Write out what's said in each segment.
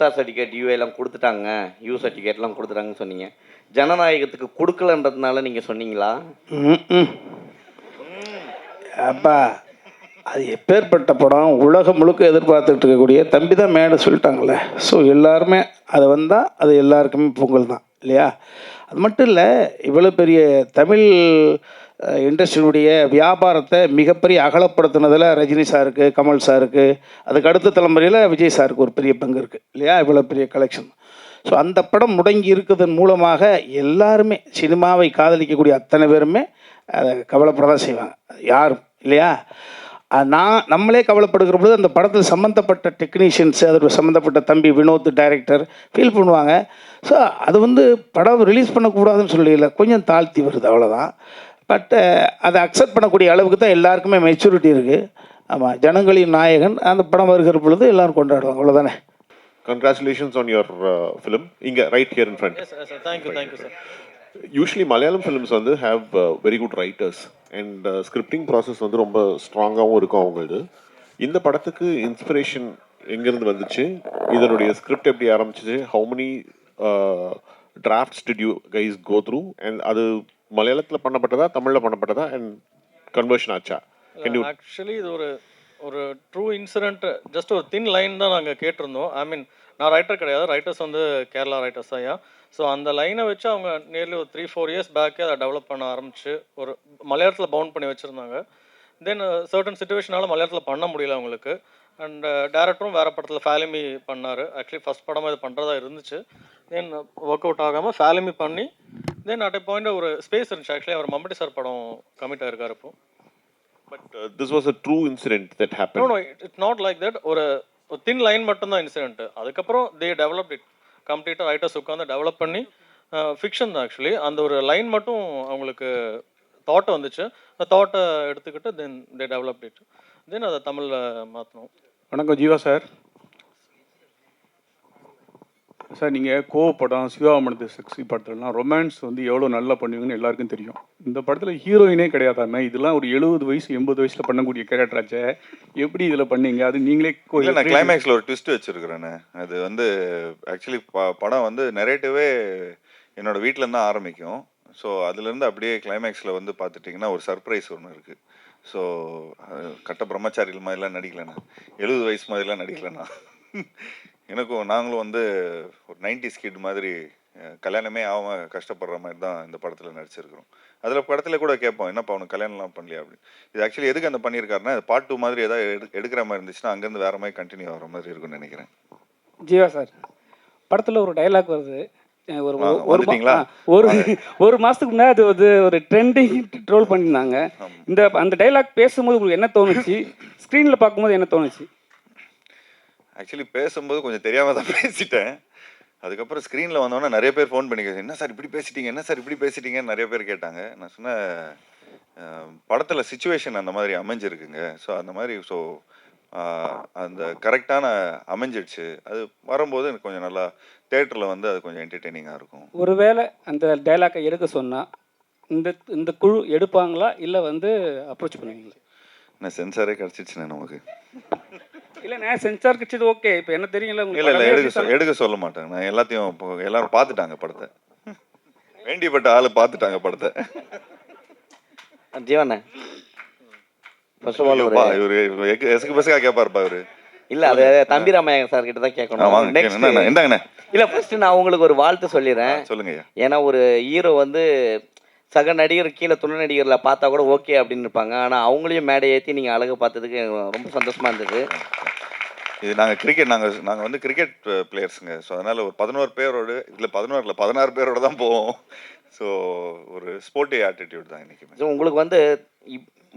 Certificate UA எல்லாம் குடுத்துட்டாங்க. You சர்டிஃபிகேட்லாம் குடுத்துட்டாங்கன்னு சொன்னீங்க. ஜனநாயகத்துக்கு குடுக்கலன்றதுனால நீங்க சொன்னீங்களா? ம்ம். அப்பா அது எப்பேற்பட்ட படம் உலகம் முழுக்க எதிர்பார்த்துட்டு இருக்கக்கூடிய தம்பி தான் மேடை சொல்லிட்டாங்களே. ஸோ எல்லாருமே அதை வந்தால் அது எல்லாருக்குமே பொங்கல் தான் இல்லையா? அது மட்டும் இல்லை, இவ்வளோ பெரிய தமிழ் இண்டஸ்ட்ரியினுடைய வியாபாரத்தை மிகப்பெரிய அகலப்படுத்தினதில் ரஜினி சாருக்கு, கமல் சாருக்கு, அதுக்கு அடுத்த தலைமுறையில் விஜய் சாருக்கு ஒரு பெரிய பங்கு இருக்குது இல்லையா? இவ்வளோ பெரிய கலெக்ஷன். ஸோ அந்த படம் முடங்கி இருக்கிறதன் மூலமாக எல்லாருமே சினிமாவை காதலிக்கக்கூடிய அத்தனை பேருமே அதை கவலைப்பட தான் செய்வாங்க, யாரும் இல்லையா? நம்மளே கவலைப்படுகிற பொழுது அந்த படத்தில் சம்மந்தப்பட்ட டெக்னீஷியன்ஸு, அதோட சம்மந்தப்பட்ட தம்பி வினோத் டைரக்டர் ஃபீல் பண்ணுவாங்க. ஸோ அது படம் ரிலீஸ் பண்ணக்கூடாதுன்னு சொல்லல, கொஞ்சம் தாழ்த்தி வருது அவ்வளோதான். பட் அதை அக்செப்ட் பண்ணக்கூடிய அளவுக்கு தான் எல்லாருக்குமே மெச்சூரிட்டி இருக்குது. ஆமாம், ஜனங்களின் நாயகன் அந்த படம் வருகிற பொழுது எல்லோரும் கொண்டாடுவாங்க, அவ்வளோதானே. Congratulations on your film. Inga, right here in front. Yes, sir. Thank you, sir. Usually Malayalam films have very good writers and scripting process ரொம்ப ஸ்ட்ராங்காகவும் இருக்கும் அவங்களது. இந்த படத்துக்கு இன்ஸ்பிரேஷன் எங்கேருந்து வந்துச்சு, இதனுடைய ஸ்கிரிப்ட் எப்படி ஆரம்பிச்சிச்சு, how many drafts did you guys go through, and அது மலையாளத்தில் பண்ணப்பட்டதா தமிழில் பண்ணப்பட்டதா அண்ட் கன்வர்ஷன் ஆச்சா? ஆக்சுவலி இது ஒரு ட்ரூ இன்சிடென்ட், ஜஸ்ட் ஒரு தின் லைன் தான் நாங்கள் கேட்டிருந்தோம். ஐ மீன் நான் ரைட்டர் கிடையாது, ரைட்டர்ஸ் கேரளா ரைட்டர்ஸ் தான். ஸோ அந்த லைனை வச்சு அவங்க நியர்லி ஒரு 3-4 இயர்ஸ் பேக்கே அதை டெவலப் பண்ண ஆரம்பிச்சு ஒரு மலையாளத்தில் பவுண்ட் பண்ணி வச்சுருந்தாங்க. தென் சர்டன் சுச்சுவேஷனால் மலையாளத்தில் பண்ண முடியல அவங்களுக்கு. அண்ட் டேரக்டரும் வேறு படத்தில் ஃபேலிமி பண்ணார். ஆக்சுவலி ஃபஸ்ட் படமாக இது பண்ணுறதா இருந்துச்சு. தென் ஒர்க் அவுட் ஆகாமல் ஃபேலிமி பண்ணி தென் அட் எ பாயிண்ட் ஒரு ஸ்பேஸ் இருந்துச்சு. ஆக்சுவலி அவர் மம்பட்டி சார் படம் கமிட் ஆகிருக்காரு இப்போ. But this was a true incident that happen. No, it's not like that. ஒரு தின் லைன் மட்டும்தான் இன்சிடென்ட். அதுக்கப்புறம் தே டெவலப்ட் இட் கம்ப்ளீட்டாக. ரைட்டர்ஸ் உட்காந்து டெவலப் பண்ணி ஃபிக்ஷன் தான் ஆக்சுவலி. அந்த ஒரு லைன் மட்டும் அவங்களுக்கு தாட்டை வந்துச்சு. அந்த தாட்டை எடுத்துக்கிட்டு தென் தே டெவலப்ட் இட். தென் அதை தமிழில் மாற்றணும். வணக்கம் ஜீவா சார். சார் நீங்கள் கோவப்படம், சிவாமணத்து செக்ஸி படத்துலலாம் ரொமான்ஸ் எவ்வளோ நல்லா பண்ணுவீங்கன்னு எல்லாருக்கும் தெரியும். இந்த படத்தில் ஹீரோயினே கிடையாதாமே. இதெல்லாம் ஒரு 70 வயசு 80 வயசில் பண்ணக்கூடிய கேரக்டராச்சே, எப்படி இதில் பண்ணீங்க? அது நீங்களே நான் கிளைமேக்ஸில் ஒரு ட்விஸ்ட் வச்சுருக்கிறேன்னு. அது ஆக்சுவலி படம் நரேட்டிவே என்னோடய வீட்டிலேருந்து தான் ஆரம்பிக்கும். ஸோ அதுலேருந்து அப்படியே கிளைமேக்ஸில் பார்த்துட்டிங்கன்னா ஒரு சர்ப்ரைஸ் ஒன்று இருக்குது. ஸோ கட்ட பிரம்மச்சாரிகள் மாதிரிலாம் நடிக்கலண்ணா, 70 வயசு மாதிரிலாம் நடிக்கலண்ணா. எனக்கும் நாங்களும் ஒரு 90s கிட் மாதிரி கல்யாணமே ஆகாமல் கஷ்டப்படுற மாதிரி தான் இந்த படத்தில் நடிச்சிருக்கிறோம். அதில் படத்தில் கூட கேட்போம், என்னப்பா அவனுக்கு கல்யாணம்லாம் பண்ணலையா அப்படின்னு. இது ஆக்சுவலி எதுக்கு அந்த பண்ணியிருக்காருன்னா, பார்ட் 2 மாதிரி ஏதாவது எடுக்கிற மாதிரி இருந்துச்சுன்னா அங்கேருந்து வேறு மாதிரி கண்டினியூ ஆகிற மாதிரி இருக்குன்னு நினைக்கிறேன். ஜீவா சார், படத்தில் ஒரு டைலாக் வருது. ஒரு மாதத்துக்கு முன்னாடி அது ஒரு ட்ரெண்டிங் ட்ரோல் பண்ணியிருந்தாங்க. அந்த டைலாக் பேசும்போது உங்களுக்கு என்ன தோணுச்சு? ஸ்க்ரீனில் பார்க்கும்போது என்ன தோணுச்சு? ஆக்சுவலி பேசும்போது கொஞ்சம் தெரியாமல் தான் பேசிட்டேன். அதுக்கப்புறம் ஸ்க்ரீனில் வந்தோன்னே நிறைய பேர் ஃபோன் பண்ணி என்ன சார் இப்படி பேசிட்டீங்க, என்ன சார் இப்படி பேசிட்டீங்கன்னு நிறைய பேர் கேட்டாங்க. நான் சொன்னேன், படத்தில் சுச்சுவேஷன் அந்த மாதிரி அமைஞ்சிருக்குங்க. ஸோ அந்த மாதிரி அந்த கரெக்டான அமைஞ்சிடுச்சு. அது வரும்போது எனக்கு கொஞ்சம் நல்லா தேட்டரில் அது கொஞ்சம் என்டர்டெய்னிங்காக இருக்கும். ஒருவேளை அந்த டைலாக்கை எடுக்க சொன்னால் இந்த குழு எடுப்பாங்களா, இல்லை அப்ரோச் பண்ணுவீங்களா? நான் சென்சாரே கிடச்சிடுச்சுண்ணே நமக்கு. இல்லைண்ணே, சென்சார் கிடச்சது ஓகே. இப்போ என்ன தெரியுங்களா? இல்லை எடுக்க சொல்ல மாட்டேன் நான். எல்லாத்தையும் இப்போ எல்லாரும் பார்த்துட்டாங்க படத்தை. வேண்டியப்பட்ட ஆள் பார்த்துட்டாங்க படத்தை. ஜீவண்ணே, இவரு எசுக்கு பசங்க கேட்பாருப்பா இவரு. இல்ல, அது தம்பி ராமநாயகன் சார் கிட்ட தான் கேட்கணும். என்னங்கண்ணே? இல்ல, ஃபர்ஸ்ட் நான் உங்களுக்கு ஒரு வாழ்த்து சொல்லிடுறேன். சொல்லுங்க. ஏன்னா ஒரு ஹீரோ சக நடிகர் கீழே துணை நடிகரில் பார்த்தா கூட ஓகே அப்படின்னு இருப்பாங்க. ஆனால் அவங்களையும் மேடை ஏற்றி நீங்கள் அழகு பார்த்ததுக்கு ரொம்ப சந்தோஷமாக இருந்தது. இது நாங்கள் கிரிக்கெட் பிளேயர்ஸுங்க. ஸோ அதனால் ஒரு 11 பேரோடு இல்லை 16 பேரோடு தான் போவோம். ஸோ ஒரு ஸ்போர்ட்டி ஆட்டிடியூட் தான் இன்றைக்கி. ஸோ உங்களுக்கு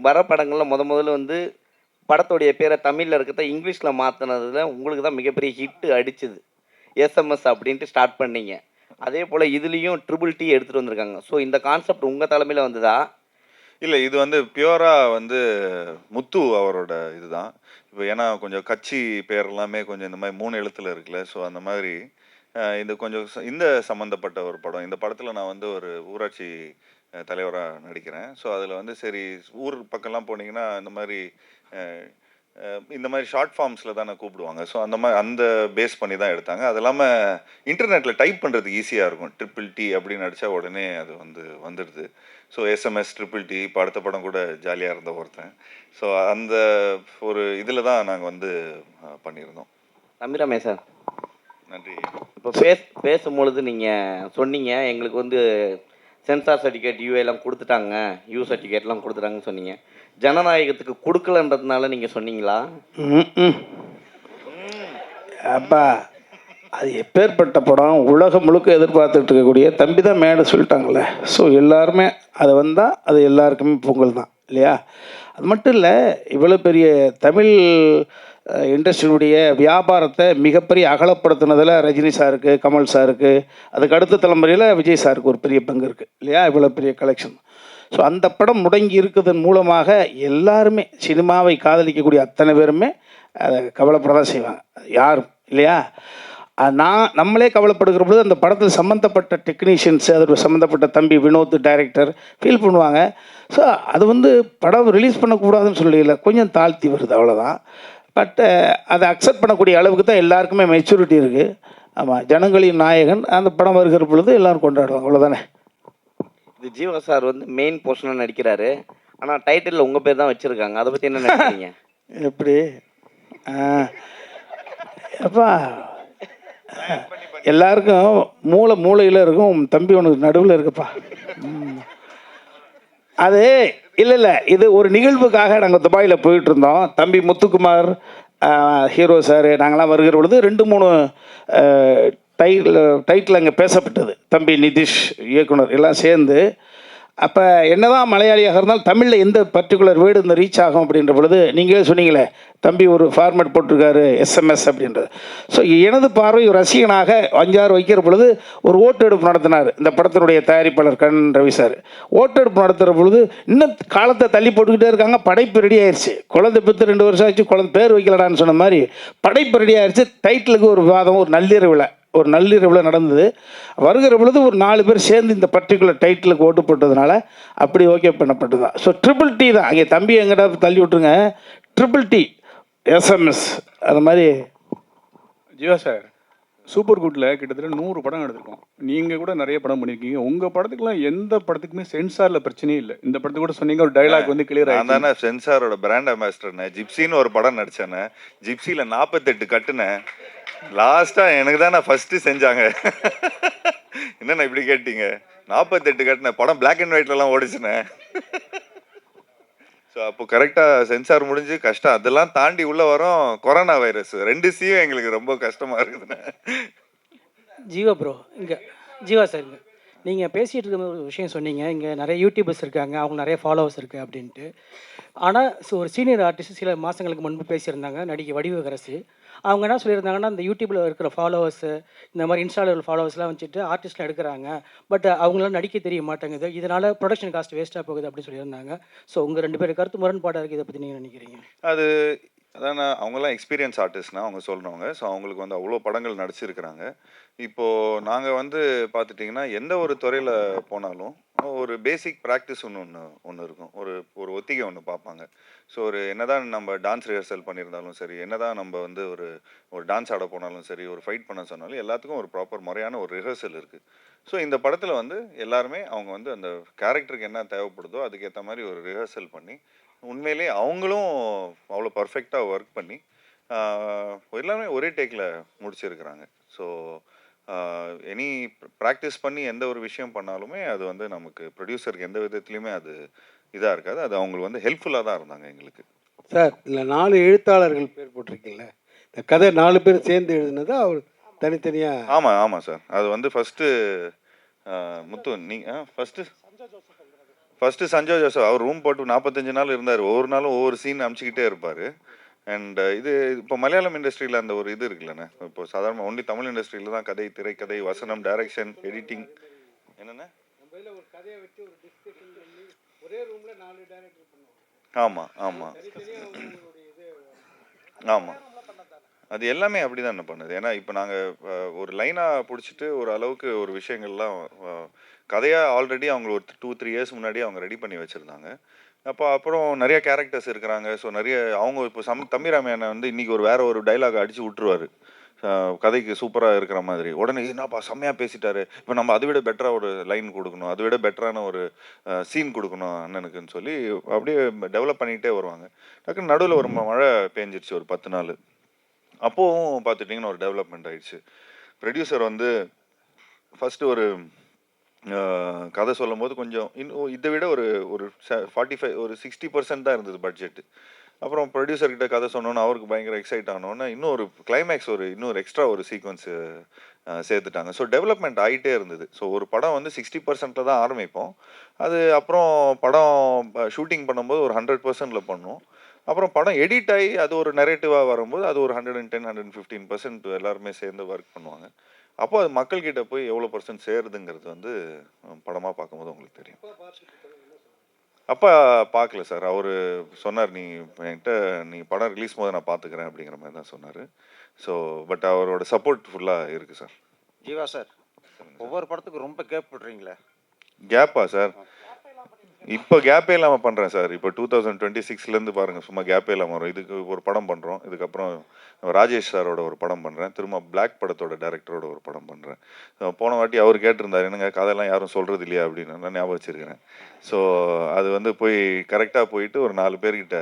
வர படங்களில் முதல்ல படத்துடைய பேரை தமிழில் இருக்கிறத இங்கிலீஷில் மாற்றினதில் உங்களுக்கு தான் மிகப்பெரிய ஹிட்டு அடிச்சுது. SMS அப்படின்ட்டு ஸ்டார்ட் பண்ணீங்க. அதே போல் இதுலேயும் ட்ரிபிள்-T எடுத்துகிட்டு வந்திருக்காங்க. ஸோ இந்த கான்செப்ட் உங்கள் தலைமையில் வந்ததா? இல்லை, இது பியூராக முத்து அவரோட இதுதான். இப்போ ஏன்னா கொஞ்சம் கட்சி பேர் எல்லாமே கொஞ்சம் இந்த மாதிரி 3 எழுத்தில் இருக்குல்ல. ஸோ அந்த மாதிரி இது கொஞ்சம் இந்த சம்மந்தப்பட்ட ஒரு படம். இந்த படத்தில் நான் ஒரு ஊராட்சி தலைவராக நடிக்கிறேன். ஸோ அதில் சரி ஊர் பக்கம்லாம் போனீங்கன்னா இந்த மாதிரி இந்த மாதிரி ஷார்ட் ஃபார்ம்ஸில் தானே கூப்பிடுவாங்க. ஸோ அந்த பேஸ் பண்ணி தான் எடுத்தாங்க. அது இல்லாமல் இன்டர்நெட்டில் டைப் பண்ணுறதுக்கு ஈஸியாக இருக்கும். ட்ரிபிள் டி அப்படின்னு அடித்தா உடனே அது வந்துடுது. ஸோ எஸ்எம்எஸ் ட்ரிபிள் டி இப்போ அடுத்த படம் கூட ஜாலியாக இருந்த ஒருத்தன். ஸோ அந்த ஒரு இதில் தான் நாங்கள் பண்ணியிருந்தோம். தம்பிராமே சார், நன்றி. இப்போ பேசும்பொழுது நீங்கள் சொன்னீங்க எங்களுக்கு சென்சார் சர்டிஃபிகேட் யூஏலாம் கொடுத்துட்டாங்க, யூ சர்டிஃபிகேட்லாம் கொடுத்துட்டாங்கன்னு சொன்னீங்க. ஜனநாயகத்துக்கு கொடுக்கலன்றதுனால நீங்கள் சொன்னீங்களா? அப்பா அது எப்பேற்பட்ட படம், உலகம் முழுக்க எதிர்பார்த்துட்டு இருக்கக்கூடிய தம்பி தான் மேடை சொல்லிட்டாங்களே. ஸோ எல்லாருமே அது வந்தால் அது எல்லாருக்குமே பொங்கல் தான் இல்லையா? அது மட்டும் இல்லை, இவ்வளோ பெரிய தமிழ் இண்டஸ்ட்ரியினுடைய வியாபாரத்தை மிகப்பெரிய அகலப்படுத்தினதில் ரஜினி சாருக்கு, கமல் சாருக்கு, அதுக்கு அடுத்த தலைமுறையில் விஜய் சாருக்கு ஒரு பெரிய பங்கு இருக்குது இல்லையா? இவ்வளோ பெரிய கலெக்ஷன். ஸோ அந்த படம் முடங்கி இருக்கிறதன் மூலமாக எல்லாருமே சினிமாவை காதலிக்கக்கூடிய அத்தனை பேருமே அதை கவலைப்படதான் செய்வாங்க, யாரும் இல்லையா? நம்மளே கவலைப்படுகிற பொழுது அந்த படத்தில் சம்மந்தப்பட்ட டெக்னீஷியன்ஸு, அதோட சம்மந்தப்பட்ட தம்பி வினோத் டைரக்டர் ஃபீல் பண்ணுவாங்க. ஸோ அது படம் ரிலீஸ் பண்ணக்கூடாதுன்னு சொல்லல, கொஞ்சம் தாழ்த்தி வருது அவ்வளோதான். பட் அதை அக்செப்ட் பண்ணக்கூடிய அளவுக்கு தான் எல்லாருக்குமே மெச்சூரிட்டி இருக்குது. ஆமாம், ஜனங்களின் நாயகன் அந்த படம் வருகிற பொழுது எல்லோரும் கொண்டாடுவாங்க, அவ்வளோதானே. இது ஜீவா சார் மெயின் போர்ஷனாக நடிக்கிறாரு, ஆனால் டைட்டிலில் உங்கள் பேர் தான் வச்சுருக்காங்க. அதை பற்றி என்ன நினைக்கிறீங்க? எப்படி அப்பா எல்லாருக்கும் மூளையில் இருக்கும், தம்பி உனக்கு நடுவில் இருக்குப்பா. அது இல்லை, இது ஒரு நிகழ்வுக்காக நாங்கள் துபாயில் போயிட்டு இருந்தோம். தம்பி முத்துக்குமார் ஹீரோ சார் நாங்களாம் வருகிற பொழுது 2-3 டைட்டில் அங்கே பேசப்பட்டது. தம்பி நிதிஷ் இயக்குனர் எல்லாம் சேர்ந்து. அப்போ என்னதான் மலையாளியாக இருந்தாலும் தமிழில் எந்த பர்டிகுலர் வேர்டு ரீச் ஆகும் அப்படின்ற பொழுது நீங்களே சொன்னீங்களே, தம்பி ஒரு ஃபார்மேட் போட்டிருக்காரு எஸ்எம்எஸ் அப்படின்றது. ஸோ எனது பார்வை ஒரு ரசிகனாக 5-6 வைக்கிற பொழுது ஒரு ஓட்டெடுப்பு நடத்தினார் இந்த படத்தினுடைய தயாரிப்பாளர் கண் ரவி சார். ஓட்டெடுப்பு நடத்துகிற பொழுது இன்னும் காலத்தை தள்ளி போட்டுக்கிட்டே இருக்காங்க. படைப்பு ரெடி ஆயிடுச்சு, குழந்தை பெற்று 2 வருஷம் ஆச்சு, குழந்தை பேர் வைக்கலடான்னு சொன்ன மாதிரி படைப்பு ரெடி ஆயிடுச்சு. டைட்டிலுக்கு ஒரு விவாதம், ஒரு நள்ளிரவில் நடந்தது. வருகிற பொழுது ஒரு 4 பேர் சேர்ந்து இந்த பர்டிகுலர் டைட்டிலுக்கு ஓட்டு போட்டதுனால அப்படி ஓகே பண்ணப்பட்டது தான். ஸோ ட்ரிபிள் டி தான் அங்கே, தம்பி எங்கிட்ட தள்ளி விட்டுருங்க, ட்ரிபிள் டி எஸ்எம்எஸ் அது மாதிரி. ஜீவா சார், சூப்பர் குட்டில் கிட்டத்தட்ட 100 படம் எடுத்திருக்கோம். நீங்கள் கூட நிறைய படம் பண்ணியிருக்கீங்க. உங்கள் படத்துக்குலாம் எந்த படத்துக்குமே சென்சாரில் பிரச்சனையே இல்லை. இந்த படத்துக்கு கூட சொன்னீங்க ஒரு டைலாக் கிளியர் ஆகிடுச்சு. நான் தானே சென்சாரோட பிராண்ட் அம்பாசிடர்னே. ஜிப்சின்னு ஒரு படம் நடித்தேனே, ஜிப்சியில் 48 கட்டுனேன். லாஸ்ட்டாக எனக்கு தானே ஃபஸ்ட்டு செஞ்சாங்க. என்னண்ணா இப்படி கேட்டீங்க? 48 கட்டினேன், படம் பிளாக் அண்ட் ஒயிட்லலாம் ஓடிச்சுனே. ஸோ அப்போ கரெக்டாக சென்சார் முடிஞ்சு கஷ்டம், அதெல்லாம் தாண்டி உள்ளே வரோம் கொரோனா வைரஸ். 2 சியும் எங்களுக்கு ரொம்ப கஷ்டமாக இருக்குதுண்ணே. ஜீவா ப்ரோ, ஜீவா சார், நீங்கள் பேசிகிட்டு இருக்க ஒரு விஷயம் சொன்னீங்க, இங்கே நிறைய யூடியூபர்ஸ் இருக்காங்க, அவங்க நிறைய ஃபாலோவர்ஸ் இருக்குது அப்படின்ட்டு. ஆனால் ஒரு சீனியர் ஆர்டிஸ்ட் சில மாதங்களுக்கு முன்பு பேசியிருந்தாங்க, நடிகை வடிவகரசு. அவங்க என்ன சொல்லியிருந்தாங்கன்னா, இந்த யூடியூப்பில் இருக்கிற ஃபாலோவர்ஸு, இந்த மாதிரி இன்ஸ்டாவில் ஃபாலோவர்ஸ்லாம் வச்சுட்டு ஆர்டிஸ்ட்லாம் எடுக்கிறாங்க, பட் அவங்களாம் நடிக்க தெரிய மாட்டேங்குது, இதனால் ப்ரொடக்ஷன் காஸ்ட் வேஸ்ட்டாக போகுது அப்படின்னு சொல்லியிருந்தாங்க. ஸோ உங்கள் 2 பேர் கருத்து முரண்பாடாக இருக்குது, இதை பற்றி நீங்கள் நினைக்கிறீங்க? அதான் அவங்கெல்லாம் எக்ஸ்பீரியன்ஸ் ஆர்டிஸ்ட்னா அவங்க சொல்கிறவங்க. ஸோ அவங்களுக்கு அவ்வளோ படங்கள் நடிச்சிருக்கிறாங்க. இப்போது நாங்கள் பார்த்துட்டிங்கன்னா எந்த ஒரு துறையில் போனாலும் ஒரு பேசிக் ப்ராக்டிஸ் ஒன்று இருக்கும். ஒரு ஒத்திகை ஒன்று பார்ப்பாங்க. ஸோ என்னதான் நம்ம டான்ஸ் ரிஹர்சல் பண்ணியிருந்தாலும் சரி, என்னதான் நம்ம ஒரு டான்ஸ் ஆட போனாலும் சரி, ஒரு ஃபைட் பண்ண சொன்னாலும் எல்லாத்துக்கும் ஒரு ப்ராப்பர் முறையான ஒரு ரிஹர்சல் இருக்குது. ஸோ இந்த படத்தில் எல்லாருமே அவங்க அந்த கேரக்டருக்கு என்ன தேவைப்படுதோ அதுக்கேற்ற மாதிரி ஒரு ரிஹர்சல் பண்ணி உண்மையிலே அவங்களும் அவ்வளோ பர்ஃபெக்டாக ஒர்க் பண்ணி எல்லாமே ஒரே டேக்கில் முடிச்சிருக்கிறாங்க. ஸோ எனி ப்ராக்டிஸ் பண்ணி எந்த ஒரு விஷயம் பண்ணாலுமே அது நமக்கு ப்ரொடியூசருக்கு எந்த விதத்துலையுமே அது இதாக இருக்காது. அது அவங்களுக்கு ஹெல்ப்ஃபுல்லாக தான் இருந்தாங்க எங்களுக்கு. சார், இதில் 4 எழுத்தாளர்கள் பேர் போட்டிருக்கீங்களே, இந்த கதை 4 பேர் சேர்ந்து எழுதுனதா அவர் தனித்தனியாக? ஆமாம் சார், அது ஃபஸ்ட்டு முத்து நீங்கள் ஃபஸ்ட்டு சஞ்சய் ஜோசப் அவர் ரூம் போட்டு 45 நாள் இருந்தார். ஒவ்வொரு நாளும் ஒவ்வொரு சீன் அமுச்சிக்கிட்டே இருப்பார். அண்ட் இப்போ மலையாளம் இண்டஸ்ட்ரியில் அந்த ஒரு இது இருக்குல்லண்ணே, இப்போ சாதாரண ஒன்லி தமிழ் இண்டஸ்ட்ரியில் தான் கதை, திரைக்கதை, வசனம், டைரக்ஷன், எடிட்டிங் என்னென்ன ஆமாம் அது எல்லாமே அப்படி தான் என்ன பண்ணுது. ஏன்னா இப்போ நாங்கள் ஒரு லைனாக பிடிச்சிட்டு ஒரு அளவுக்கு ஒரு விஷயங்கள்லாம் கதையாக ஆல்ரெடி அவங்க ஒரு 2-3 இயர்ஸ் முன்னாடியே அவங்க ரெடி பண்ணி வச்சுருந்தாங்க. அப்புறம் நிறைய கேரக்டர்ஸ் இருக்கிறாங்க. ஸோ நிறைய அவங்க இப்போ தம்பி ராமையா வந்து இன்னைக்கு வேற ஒரு டைலாக் அடிச்சு விட்டுருவாரு. கதைக்கு சூப்பராக இருக்கிற மாதிரி. உடனே என்னப்பா செம்மையாக பேசிட்டாரு, இப்போ நம்ம அதை விட பெட்டராக ஒரு லைன் கொடுக்கணும், அதை விட பெட்டரான ஒரு சீன் கொடுக்கணும் அண்ணனுக்குன்னு சொல்லி அப்படியே டெவலப் பண்ணிகிட்டே வருவாங்க. டக்குன்னு நடுவில் ஒரு மழை பெஞ்சிருச்சு ஒரு 10 நாள். அப்போவும் பார்த்துட்டிங்கன்னா ஒரு டெவலப்மெண்ட் ஆயிடுச்சு. ப்ரொடியூசர் வந்து ஃபஸ்ட்டு ஒரு கதை சொல்லும்போது கொஞ்சம் இன்னும் இதை விட ஒரு ஒரு 45 ஒரு 60% தான் இருந்தது பட்ஜெட்டு. அப்புறம் ப்ரொடியூசர்கிட்ட கதை சொன்னோன்னு அவருக்கு பயங்கர எக்ஸைட் ஆனோன்னு இன்னும் ஒரு கிளைமேக்ஸ் இன்னொரு எக்ஸ்ட்ரா ஒரு சீக்வன்ஸு சேர்த்துட்டாங்க. ஸோ டெவலப்மெண்ட் ஆகிட்டே இருந்தது. ஸோ ஒரு படம் வந்து 60%ல் தான் ஆரம்பிப்போம். அது அப்புறம் படம் ஷூட்டிங் பண்ணும்போது ஒரு 100%ல் பண்ணுவோம். அப்புறம் படம் எடிட் ஆகி அது ஒரு நெரேட்டிவாக வரும்போது அது ஒரு 110 115% எல்லாருமே சேர்ந்து ஒர்க் பண்ணுவாங்க. அப்போ அது மக்கள்கிட்ட போய் எவ்வளோ % சேருதுங்கிறது வந்து படமாக பார்க்கும்போது உங்களுக்கு தெரியும். அப்பா பார்க்கல சார். அவர் சொன்னார், நீ என்கிட்ட நீ படம் ரிலீஸ் போது நான் பார்த்துக்கிறேன் அப்படிங்கிற மாதிரி தான் சொன்னார். ஸோ பட் அவரோட சப்போர்ட் ஃபுல்லாக இருக்குது சார். ஜீவா சார், ஒவ்வொரு படத்துக்கும் ரொம்ப கேப் விடுறீங்களே. கேப்பா சார்? இப்போ கேப்பே இல்லாமல் பண்ணுறேன் சார். இப்போ 2026லேருந்து பாருங்கள், சும்மா கேப்பே இல்லாமல் வரும். இதுக்கு ஒரு படம் பண்ணுறோம், இதுக்கப்புறம் ராஜேஷ் சாரோட ஒரு படம் பண்ணுறேன், திரும்ப பிளாக் படத்தோட டைரக்டரோட ஒரு படம் பண்ணுறேன். போன வாட்டி அவர் கேட்டிருந்தார், என்னங்க கதையெல்லாம் யாரும் சொல்கிறது இல்லையா அப்படின்னு. நான் ஞாபகம் வச்சுருக்கிறேன். ஸோ அது வந்து போய் கரெக்டாக போயிட்டு ஒரு 4 பேர்கிட்ட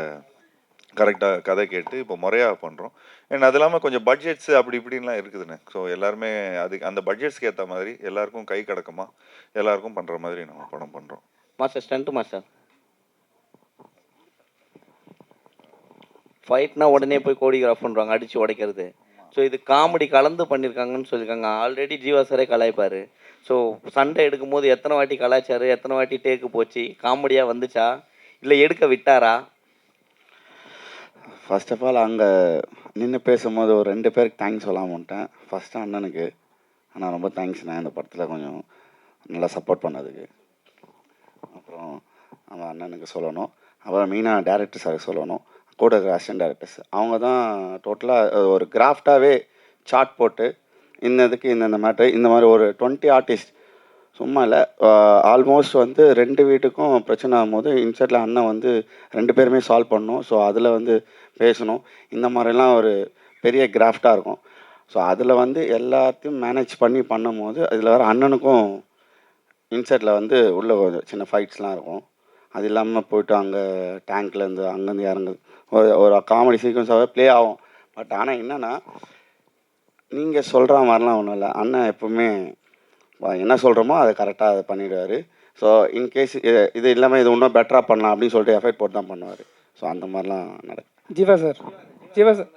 கரெக்டாக கதை கேட்டு இப்போ முறையாக பண்ணுறோம். அண்ட் அது இல்லாமல் கொஞ்சம் பட்ஜெட்ஸு அப்படி இப்படின்லாம் இருக்குதுண்ணே. ஸோ எல்லாருமே அதுக்கு அந்த பட்ஜெட்ஸ்க்கு ஏற்ற மாதிரி எல்லாருக்கும் கை கடக்கமா எல்லாருக்கும் பண்ணுற மாதிரி நம்ம படம் பண்ணுறோம். மாஸ்டர் ஸ்டண்ட் மாஸ்டர் ஃபைட்னா உடனே போய் கோடிகிராஃப் பண்ணுறாங்க, அடித்து உடைக்கிறது. ஸோ இது காமெடி கலந்து பண்ணியிருக்காங்கன்னு சொல்லியிருக்காங்க. ஆல்ரெடி ஜீவா சாரே கலாய்ப்பார். ஸோ சண்டை எடுக்கும்போது எத்தனை வாட்டி கலாய்ச்சாரு, எத்தனை வாட்டி டேக்கு போச்சு, காமெடியாக வந்துச்சா இல்லை எடுக்க விட்டாரா? ஃபர்ஸ்ட் ஆஃப் ஆல் அங்கே நின்று பேசும்போது ஒரு 2 பேருக்கு தேங்க்ஸ் சொல்லாம வந்துட்டேன். ஃபஸ்ட்டு அண்ணனுக்கு, ஆனால் ரொம்ப தேங்க்ஸ்ண்ணே இந்த படத்தில் கொஞ்சம் நல்லா சப்போர்ட் பண்ணதுக்கு. அப்புறம் நம்ம அண்ணனுக்கு சொல்லணும். அப்புறம் மெயினாக டேரக்டர் சார் சொல்லணும், கூட இருக்கிற அசிஸ்டன்ட் டேரக்டர்ஸ். அவங்க தான் டோட்டலாக ஒரு கிராஃப்டாகவே சார்ட் போட்டு இன்னதுக்கு இந்த மேட்ரு இந்த மாதிரி ஒரு 20 ஆர்டிஸ்ட் சும்மா இல்லை, ஆல்மோஸ்ட் வந்து 2 வீட்டுக்கும் பிரச்சனை ஆகும்போது இன்சைட்டில் அண்ணன் வந்து 2 பேருமே சால்வ் பண்ணணும். ஸோ அதில் வந்து பேசணும். இந்த மாதிரிலாம் ஒரு பெரிய கிராஃப்டாக இருக்கும். ஸோ அதில் வந்து எல்லாத்தையும் மேனேஜ் பண்ணி பண்ணும்போது அதில் வேறு அண்ணனுக்கும் இன்சைட்டில் வந்து உள்ள கொஞ்சம் சின்ன ஃபைட்ஸ்லாம் இருக்கும். அது இல்லாமல் போய்ட்டு அங்கே டேங்க்லேருந்து அங்கேருந்து இறங்கு ஒரு காமெடி சீக்வன்ஸாகவே ப்ளே ஆகும். பட் ஆனால் என்னென்னா நீங்கள் சொல்கிற மாதிரிலாம் ஒன்றும் இல்லை. அண்ணன் எப்போவுமே என்ன சொல்கிறோமோ அதை கரெக்டாக அதை பண்ணிவிடுவார். ஸோ இன்கேஸ் இது இல்லாமல் இது இன்னும் பெட்டராக பண்ணலாம் அப்படின்னு சொல்லிட்டு எஃபர்ட் போட்டு தான் பண்ணுவார். ஸோ அந்த மாதிரிலாம் நடக்கும். Jeeva sir, Jeeva sir,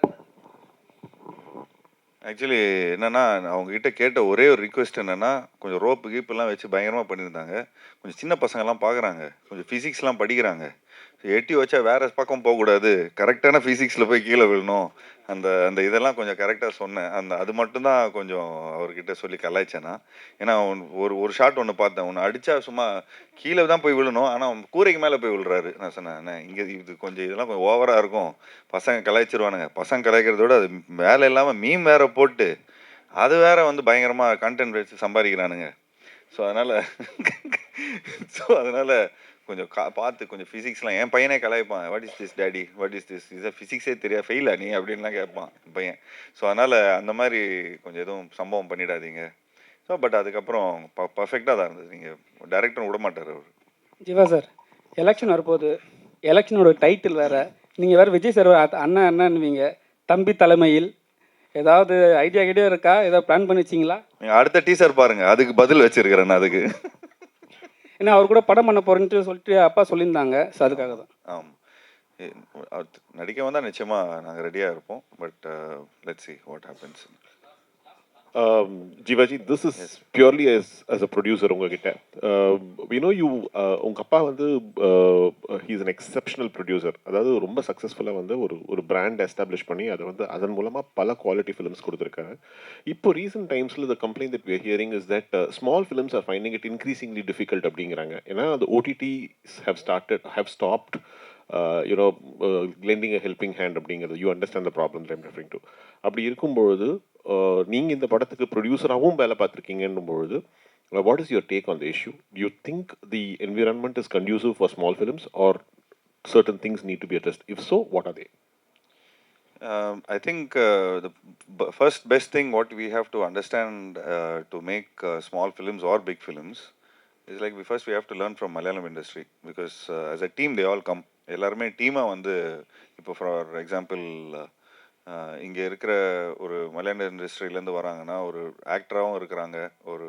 actually என்னென்னா அவங்ககிட்ட கேட்ட ஒரே ஒரு ரிக்வெஸ்ட் என்னென்னா, கொஞ்சம் ரோப்பு கீப்பெல்லாம் வச்சு பயங்கரமாக பண்ணியிருந்தாங்க. கொஞ்சம் சின்ன பசங்கள்லாம் பார்க்குறாங்க, கொஞ்சம் ஃபிசிக்ஸ்லாம் படிக்கிறாங்க. எட்டி வச்சா வேறு பக்கம் போகக்கூடாது, கரெக்டான ஃபிசிக்ஸில் போய் கீழே விழணும். அந்த அந்த இதெல்லாம் கொஞ்சம் கரெக்டாக சொன்னேன். அது மட்டும்தான் கொஞ்சம் அவர்கிட்ட சொல்லி கலாய்ச்சேன்னா. ஏன்னா ஒரு ஷாட் ஒன்று பார்த்தேன், ஒன்று அடித்தா சும்மா கீழே தான் போய் விழணும், ஆனால் கூரைக்கு மேலே போய் விழுறாரு. நான் சொன்னேன், அண்ணே இங்கே இது கொஞ்சம் இதெல்லாம் கொஞ்சம் ஓவராக இருக்கும், பசங்க கலாய்ச்சிருவானுங்க. பசங்க கலாய்க்கிறத விட அது வேலை இல்லாமல் மீம் வேற போட்டு அது வேற வந்து பயங்கரமாக கண்டென்ட் வச்சு சம்பாதிக்கிறானுங்க. அதனால் கொஞ்சம் பார்த்து கொஞ்சம் ஃபிசிக்ஸ்லாம் என் பையனே கலாய்ப்பான். What is this daddy, what is this, இதை ஃபிசிக்ஸே தெரியா, ஃபெயிலா நீ அப்படின்லாம் கேட்பான் என் பையன். ஸோ அதனால் அந்த மாதிரி கொஞ்சம் எதுவும் சம்பவம் பண்ணிடாதீங்க. ஸோ பட் அதுக்கப்புறம் பர்ஃபெக்டாக தான் இருந்தது. நீங்கள் டைரக்டரும் விட மாட்டார் அவர். ஜீவா சார், எலெக்ஷன் வரப்போகுது, எலெக்ஷனோட டைட்டில் வேறு, நீங்கள் வேறு விஜய் சார் அண்ணன் அண்ணன்வீங்க, தம்பி தலைமையில் ஏதாவது ஐடியா இருக்கா? ஏதாவது பிளான் பண்ணி வச்சிங்களா? நீங்கள் அடுத்த டீசர் பாருங்கள், அதுக்கு பதில் வச்சுருக்கிறேன் நான் அதுக்கு. ஏன்னா அவர் கூட படம் பண்ண போகிறேன்ட்டு சொல்லிட்டு அப்பா சொல்லியிருந்தாங்க. ஸோ அதுக்காக தான். நடிக்க வந்தால் நிச்சயமாக நாங்கள் ரெடியாக இருப்போம். But let's see what happens. Jivaji, this is purely as a producer உங்ககிட்ட. We know you, உங்க அப்பா வந்து he is an exceptional producer. அதாவது ரொம்ப சக்ஸஸ்ஃபுல்லாக வந்து ஒரு பிராண்ட் எஸ்டாப்ளிஷ் பண்ணி அதை வந்து அதன் மூலமாக பல குவாலிட்டி ஃபிலிம்ஸ் கொடுத்துருக்காங்க. இப்போ ரீசெண்ட் டைம்ஸில் the complaint that we are hearing is that small films are finding it increasingly difficult அப்படிங்கிறாங்க. ஏன்னா the OTTs have stopped lending a helping hand அப்படிங்கிறது. You understand the problem that I'm referring to. அப்படி இருக்கும்பொழுது நீங்கள் இந்த படத்துக்கு ப்ரொடியூசராகவும் வேலை பார்த்துருக்கீங்கன்னும் பொழுது what is your take on the issue? Do you think the environment is conducive for small films or certain things need to be addressed? If so, what are they? I think the first best thing what we have to understand to make small films or big films is like we have to learn from Malayalam industry, because as a team they all come. எல்லாருமே டீமாக வந்து இப்போ for example இங்கே இருக்கிற ஒரு மலையாள இண்டஸ்ட்ரியிலேருந்து வராங்கன்னா ஒரு ஆக்டராகவும் இருக்கிறாங்க, ஒரு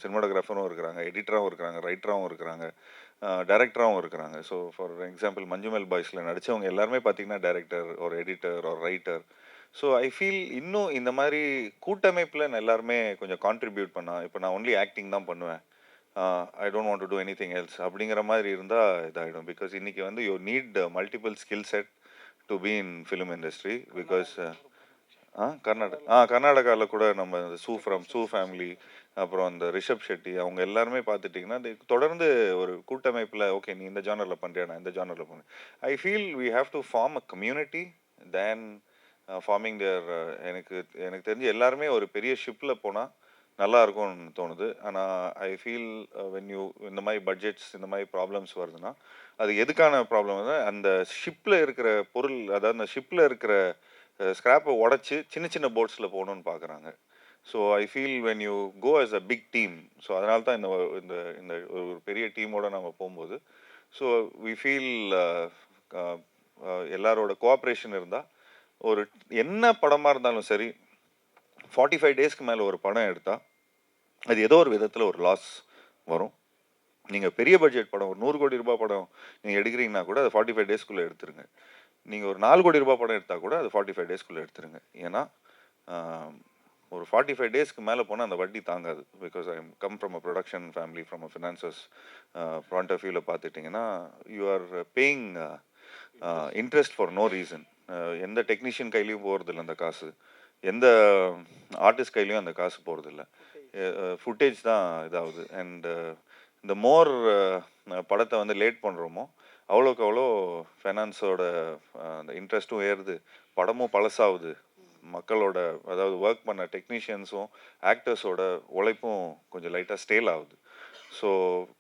சினிமாட்டோகிராஃபரும் இருக்கிறாங்க, எடிட்டராகவும் இருக்கிறாங்க, ரைட்டராகவும் இருக்கிறாங்க, டைரக்டராகவும் இருக்கிறாங்க. ஸோ ஃபார் எக்ஸாம்பிள் மஞ்சுமெல் பாய்ஸில் நடித்தவங்க எல்லாருமே பார்த்தீங்கன்னா டைரக்டர் ஒரு எடிட்டர் ஒரு ரைட்டர். ஸோ ஐ ஃபீல் இன்னும் இந்த மாதிரி கூட்டமைப்பில் நான் எல்லாருமே கொஞ்சம் கான்ட்ரிபியூட் பண்ணால், இப்போ நான் ஒன்லி ஆக்டிங் தான் பண்ணுவேன், I don't want to two anything else அப்படிங்கிற மாதிரி இருந்தால் இதாகிடும். பிகாஸ் இன்றைக்கி வந்து you need multiple skill set to be in film industry. Because கர்நாடகாவில் கூட நம்ம இந்த சூ ஃபேமிலி, அப்புறம் அந்த ரிஷப் ஷெட்டி, அவங்க எல்லாருமே பார்த்துட்டிங்கன்னா தொடர்ந்து ஒரு கூட்டமைப்பில் ஓகே நீ இந்த ஜானரில் பண்ணுறியா, நான் இந்த ஜானரில் பண்ணுறேன். I feel we have to form a community than farming there. எனக்கு தெரிஞ்சு எல்லாருமே ஒரு பெரிய ஷிப்பில் போனால் நல்லா இருக்கும்னு தோணுது. ஆனால் ஐ ஃபீல் வென் யூ இந்த மாதிரி பட்ஜெட்ஸ் இந்த மாதிரி ப்ராப்ளம்ஸ் வருதுன்னா அது எதுக்கான ப்ராப்ளம்? அந்த ஷிப்பில் இருக்கிற பொருள், அதாவது அந்த ஷிப்பில் இருக்கிற ஸ்கிராப்பை உடச்சி சின்ன சின்ன போட்ஸில் போகணுன்னு பார்க்குறாங்க. So I feel when you go as a big team, so அதனால தான் இந்த ஒரு பெரிய டீமோடு நம்ம போகும்போது ஸோ வி ஃபீல் எல்லாரோட கோஆப்ரேஷன் இருந்தால் ஒரு என்ன படமாக இருந்தாலும் சரி 45 டேஸ்க்கு மேலே ஒரு படம் எடுத்தால் அது ஏதோ ஒரு விதத்தில் ஒரு லாஸ் வரும். நீங்கள் பெரிய பட்ஜெட் படம் ஒரு 100 கோடி ரூபாய் படம் நீங்கள் எடுக்கிறீங்கன்னா கூட அது 45 டேஸ்க்குள்ளே எடுத்துருங்க. நீங்கள் ஒரு 4 கோடி ரூபாய் படம் எடுத்தால் கூட அது 45 டேஸ்க்குள்ளே எடுத்துருங்க. ஏன்னா ஒரு 45 டேஸ்க்கு மேலே போனால் அந்த வட்டி தாங்காது. Because I come from a production family, from a finances point of வியூவில் பார்த்துட்டிங்கன்னா you are paying interest for no reason. எந்த டெக்னீஷியன் கையிலையும் போகிறதில்ல அந்த காசு, எந்த ஆர்டிஸ்ட் கையிலையும் அந்த காசு போகிறதில்ல, ஃபுட்டேஜ் தான் இதாகுது. அண்ட் இந்த மோர் படத்தை வந்து லேட் பண்ணுறோமோ அவ்வளோக்கு அவ்வளோ ஃபைனான்ஸோட அந்த இன்ட்ரெஸ்ட்டும் ஏறுது, படமும் பழசாகுது, மக்களோட அதாவது ஒர்க் பண்ண டெக்னீஷியன்ஸும் ஆக்டர்ஸோட உழைப்பும் கொஞ்சம் லைட்டாக ஸ்டேல் ஆகுது. ஸோ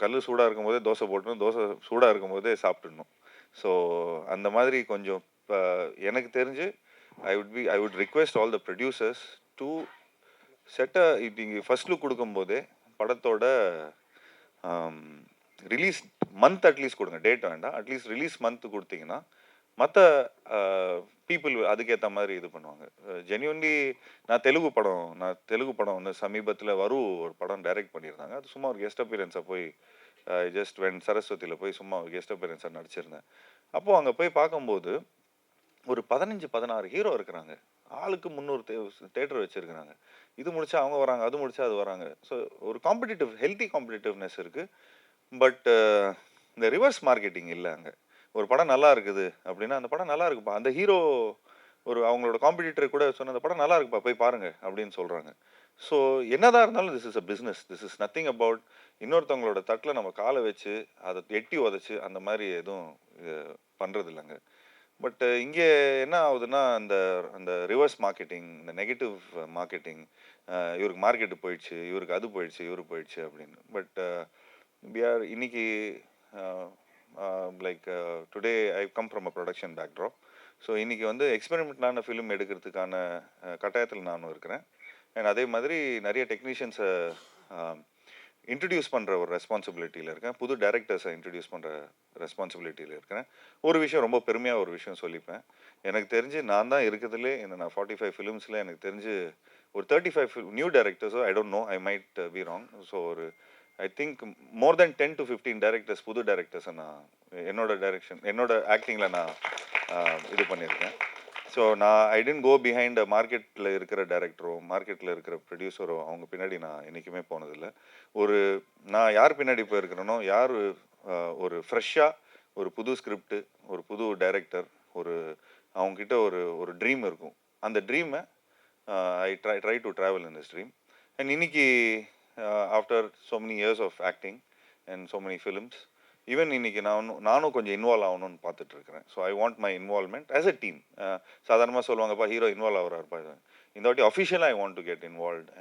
கல் சூடாக இருக்கும்போதே தோசை போட்டுணும், தோசை சூடாக இருக்கும்போதே சாப்பிட்டுடணும். ஸோ அந்த மாதிரி கொஞ்சம் இப்போ எனக்கு தெரிஞ்சு I would request all the producers to set a நீங்கள் ஃபர்ஸ்ட் லுக் கொடுக்கும்போதே படத்தோட ரிலீஸ் மந்த் அட்லீஸ்ட் கொடுங்க, டேட் வேண்டாம், அட்லீஸ்ட் ரிலீஸ் மந்த் கொடுத்தீங்கன்னா மற்ற பீப்புள் அதுக்கேற்ற மாதிரி இது பண்ணுவாங்க. ஜென்யூன்லி நான் தெலுங்கு படம் வந்து சமீபத்தில் ஒரு படம் டைரக்ட் பண்ணியிருந்தாங்க. அது சும்மா ஒரு கெஸ்ட் அப்பியரன்ஸாக போய் ஜஸ்ட் வென் சரஸ்வதியில் போய் சும்மா ஒரு கெஸ்ட் அப்பியரன்ஸாக நடிச்சிருந்தேன். அப்போது அங்கே போய் பார்க்கும்போது ஒரு 15-16 ஹீரோ இருக்கிறாங்க, ஆளுக்கு 300 தேட்டர் வச்சுருக்கிறாங்க. இது முடிச்சா அவங்க வராங்க, அது முடிச்சா அது வராங்க. ஸோ ஒரு ஹெல்த்தி காம்படிட்டிவ்னஸ் இருக்குது. பட் இந்த ரிவர்ஸ் மார்க்கெட்டிங் இல்லை. அங்கே ஒரு படம் நல்லா இருக்குது அப்படின்னா அந்த படம் நல்லா இருக்குப்பா, அந்த ஹீரோ ஒரு அவங்களோட காம்படிட்டர் கூட சொன்ன அந்த படம் நல்லா இருக்குப்பா போய் பாருங்க அப்படின்னு சொல்கிறாங்க. ஸோ என்னதான் இருந்தாலும் this is a business, this is nothing about இன்னொருத்தவங்களோட தட்டில் நம்ம காலை வச்சு அதை எட்டி உதச்சி அந்த மாதிரி எதுவும் பண்ணுறது இல்லைங்க. பட் இங்கே என்ன ஆகுதுன்னா அந்த ரிவர்ஸ் மார்க்கெட்டிங், இந்த நெகட்டிவ் மார்க்கெட்டிங், இவருக்கு மார்க்கெட்டு போயிடுச்சு, இவருக்கு அது போயிடுச்சு, இவரு போயிடுச்சு அப்படின்னு. பட் இன்னைக்கு like today I come from a production backdrop. So இன்றைக்கி வந்து எக்ஸ்பெரிமெண்ட்லான ஃபிலிம் எடுக்கிறதுக்கான கட்டாயத்தில் நானும் இருக்கிறேன். அண்ட் அதே மாதிரி நிறைய டெக்னீஷியன்ஸை இன்ட்ரடியூஸ் பண்ணுற ஒரு ரெஸ்பான்சிபிலிட்டியில் இருக்கேன், புது டைரக்டர்ஸை இன்ட்ரடியூஸ் பண்ணுற ரெஸ்பான்சிபிலிட்டியில் இருக்கிறேன். ஒரு விஷயம் ரொம்ப பெருமையாக ஒரு விஷயம் சொல்லிப்பேன், எனக்கு தெரிஞ்சு நான் தான் இருக்கிறதுலே நான் 45 ஃபிலிம்ஸில் எனக்கு தெரிஞ்சு ஒரு 35 நியூ டைரக்டர்ஸோ I don't know, I might be wrong. So ஒரு I think more than 10 to 15 directors, புது டைரக்டர்ஸை நான் என்னோட ஆக்டிங்கில் நான் இது பண்ணியிருக்கேன். So I tend go behind மார்க்கெட்டில் இருக்கிற டைரக்டரோ மார்க்கெட்டில் இருக்கிற ப்ரொடியூசரோ அவங்க பின்னாடி நான் என்றைக்குமே போனதில்லை. நான் யார் பின்னாடி போயிருக்கிறேனோ, யார் ஒரு ஃப்ரெஷ்ஷாக ஒரு புது ஸ்கிரிப்டு, ஒரு புது டைரக்டர், அவங்கக்கிட்ட ஒரு ட்ரீம் இருக்கும், அந்த ட்ரீமை I try to travel in this dream. And இன்னைக்கு after so many years of acting and so many films, even இன்னைக்கு நானும் கொஞ்சம் இன்வால்வ் ஆகணும்னு பார்த்துட்ருக்கிறேன். So I want my involvement as a team. சாதாரணமாக சொல்லுவாங்கப்பா ஹீரோ இன்வால்வ் ஆகிறாருப்பா, இந்த வாட்டி அஃபிஷியலாக I want to get involved.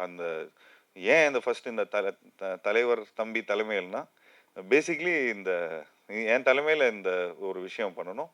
And ஏன் இந்த ஃபர்ஸ்ட் இந்த தலைவர் தம்பி தலைமையில்னா பேசிக்லி இந்த என் தலைமையில் இந்த ஒரு விஷயம் பண்ணணும்.